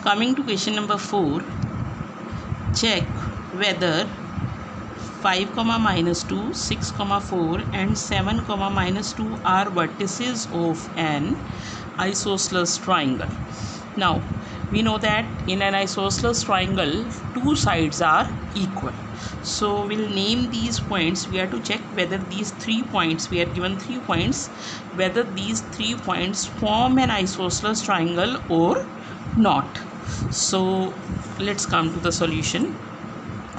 Coming to question number 4, check whether 5 comma minus 2, 6 comma 4 and 7 comma minus 2 are vertices of an isosceles triangle. Now we know that in an isosceles triangle two sides are equal. So we'll name these points. We have to check whether these 3 points, we are given 3 points, whether these 3 points form an isosceles triangle or not. So let's come to the solution.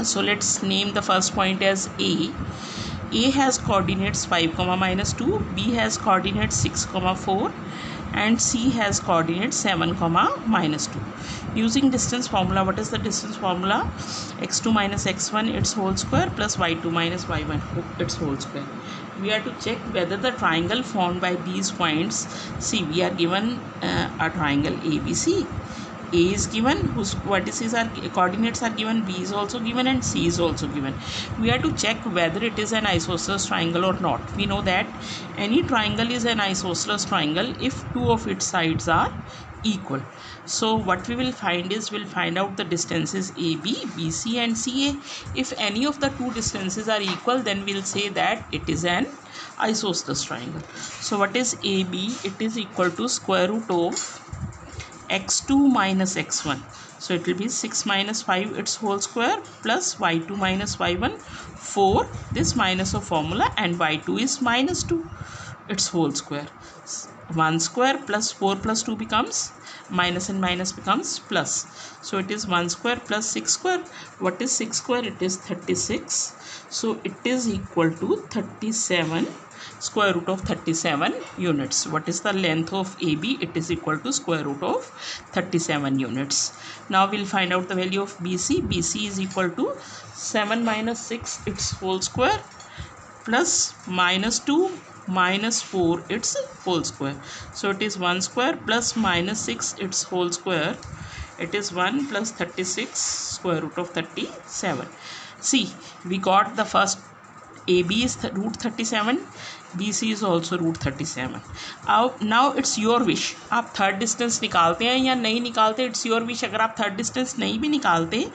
So let's name the first point as A. A has coordinates 5 comma minus 2, B has coordinates 6 comma 4 and C has coordinates 7 comma minus 2. Using distance formula, what is the distance formula? x2 minus x1 its whole square plus y2 minus y1 its whole square. We have to check whether the triangle formed by these points. See, we are given a triangle ABC. A is given, whose vertices are coordinates are given, B is also given and C is also given. We have to check whether it is an isosceles triangle or not. We know that any triangle is an isosceles triangle if two of its sides are equal. So what we will find is, we'll find out the distances AB, BC and CA. If any of the two distances are equal, then we'll say that it is an isosceles triangle. So what is AB? It is equal to square root of x2 minus x1. So it will be 6 minus 5 its whole square plus y2 minus y1, 4, this minus of formula, and y2 is minus 2 its whole square. 1 square plus 4 plus 2 becomes minus and minus becomes plus. So it is 1 square plus 6 square. What is 6 square? It is 36. So it is equal to 37, square root of 37 units. What is the length of AB? It is equal to square root of 37 units. Now we'll find out the value of BC. BC is equal to 7 minus 6 its whole square plus minus 2 minus 4 its whole square. So it is 1 square plus minus 6 its whole square. It is 1 plus 36 square root of 37. See, we got the first AB is root 37, BC is also root 37. Now it's your wish, आप third distance निकालते हैं या नहीं निकालते, it's your wish. अगर आप third distance नहीं भी निकालते,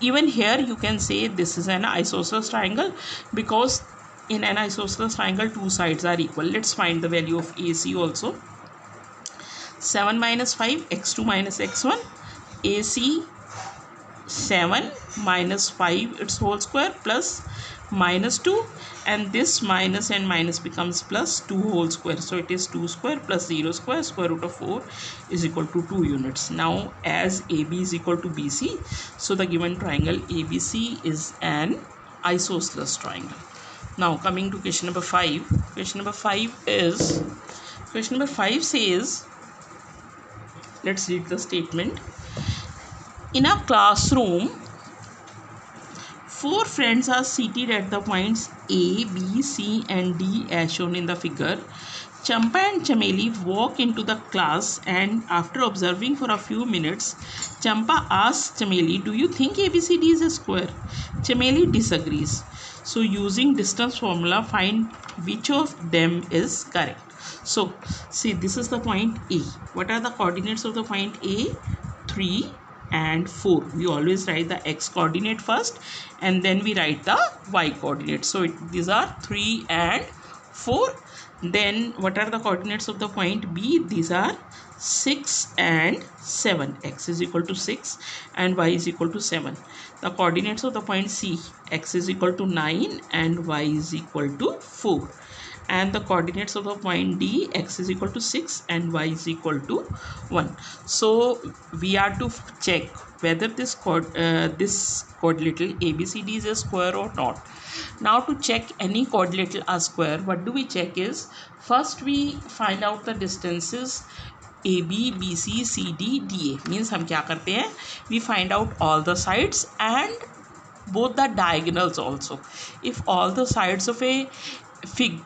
even here you can say this is an isosceles triangle, because in an isosceles triangle two sides are equal. Let's find the value of AC also. 7 minus 5 x2 minus x1, AC 7 minus 5 its whole square plus minus 2, and this minus and minus becomes plus 2 whole square. So it is 2 square plus 0 square, square root of 4 is equal to 2 units. Now as AB is equal to BC, so the given triangle ABC is an isosceles triangle. Now coming to question number 5. Question number 5 says, let's read the statement. In a classroom, 4 friends are seated at the points A, B, C and D as shown in the figure. Champa and Chameli walk into the class, and after observing for a few minutes, Champa asks Chameli, "Do you think ABCD is a square?" Chameli disagrees. So using distance formula, find which of them is correct. So see, this is the point A. What are the coordinates of the point A? 3 and 4. We always write the x coordinate first and then we write the y coordinate. So these are 3 and 4. Then what are the coordinates of the point B? These are 6 and 7. X is equal to 6 and y is equal to 7. The coordinates of the point C, x is equal to 9 and y is equal to 4. And the coordinates of the point D, x is equal to 6 and y is equal to 1. So we are to check whether this quadrilateral ABCD is a square or not. Now to check any quadrilateral a square, what do we check is, first we find out the distances AB, BC, CD, DA. Means हम क्या करते हैं, we find out all the sides and both the diagonals also. If all the sides of a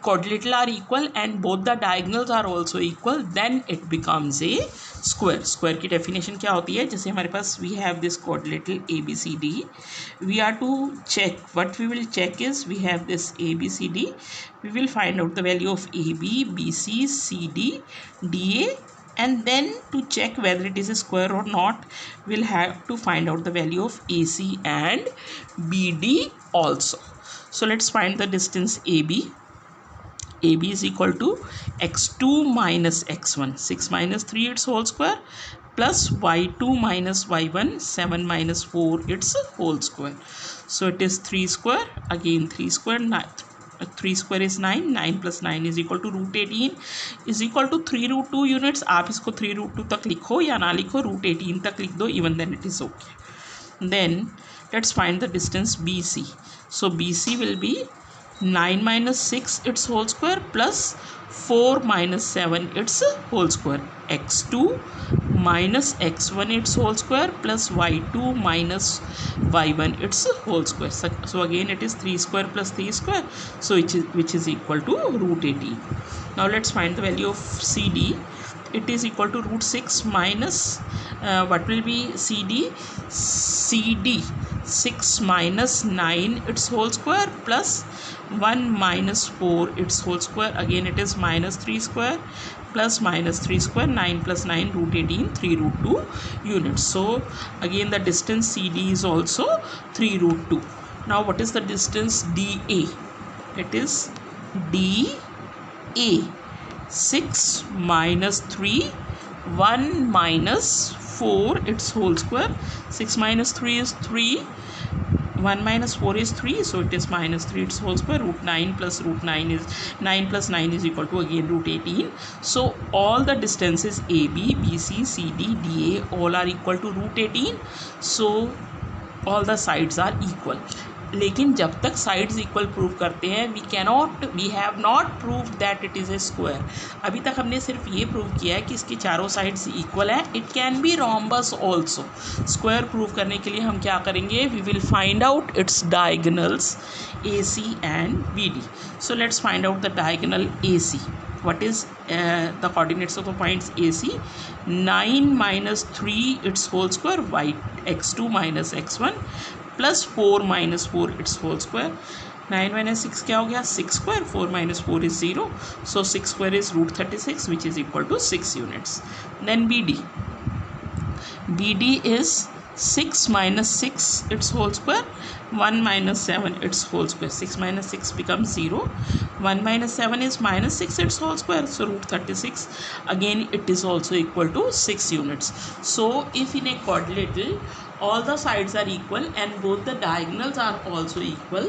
quadrilateral are equal and both the diagonals are also equal, then it becomes a square. Square की definition क्या होती है? जैसे हमारे पास we have this quadrilateral ABCD, we are to check, what we will check is, we have this ABCD, we will find out the value of AB, BC, CD, DA and then to check whether it is a square or not, we'll have to find out the value of AC and BD also. So let's find the distance AB. AB is equal to x2 minus x1, 6 minus 3 its whole square, plus y2 minus y1, 7 minus 4 its whole square. So it is 3 square, again 3 square, 3 square is 9, 9 plus 9 is equal to root 18 is equal to 3 root 2 units. आप इसको 3 root 2 तक लिखो या ना लिखो, root 18 तक लिख दो, even then it is okay. Then let's find the distance BC. So BC will be 9 minus 6 its whole square plus 4 minus 7 its whole square, x2 minus x1 its whole square plus y2 minus y1 its whole square. So again it is 3 square plus 3 square, so which is equal to root 18. Now let's find the value of CD. It is equal to root 6 minus what will be CD? CD 6 minus 9 its whole square plus 1 minus 4 its whole square, again it is minus 3 square plus minus 3 square, 9 plus 9 root 18, 3 root 2 units. So again the distance CD is also 3 root 2. Now what is the distance DA? It is DA 6 minus 3, 1 minus 4 its whole square, 6 minus 3 is 3, 1 minus 4 is 3, so it is minus 3 its whole square, root 9 plus root 9 is 9 plus 9 is equal to again root 18. So all the distances AB, BC, CD, DA all are equal to root 18. So all the sides are equal. लेकिन जब तक sides equal prove करते हैं we have not prove that it is a square. अभी तक हमने सिर्फ ये प्रूव किया है कि इसकी चारों साइड्स इक्वल है. It can be rhombus also. Square prove करने के लिए हम क्या करेंगे? We will find out its diagonals AC and BD. So let's find out the diagonal AC. What is the coordinates of the points AC? 9 minus 3 its whole square, x2 minus x1 plus 4 minus 4 its whole square. 9 minus 6 क्या हो गया? 6 square. 4 minus 4 is 0. So 6 square is root 36, which is equal to 6 units. Then BD. BD is 6 minus 6 its whole square, 1 minus 7 its whole square. 6 minus 6 becomes 0. 1 minus 7 is minus 6 its whole square, so root 36. Again it is also equal to 6 units. So if in a quadrilateral all the sides are equal and both the diagonals are also equal,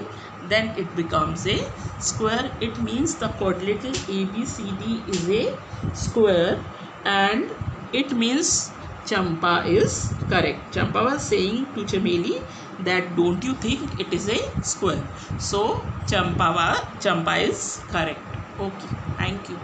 then it becomes a square. It means the quadrilateral ABCD is a square, and it means Champa is correct. Champa was saying to Chameli that don't you think it is a square? So Champa is correct. Okay, thank you.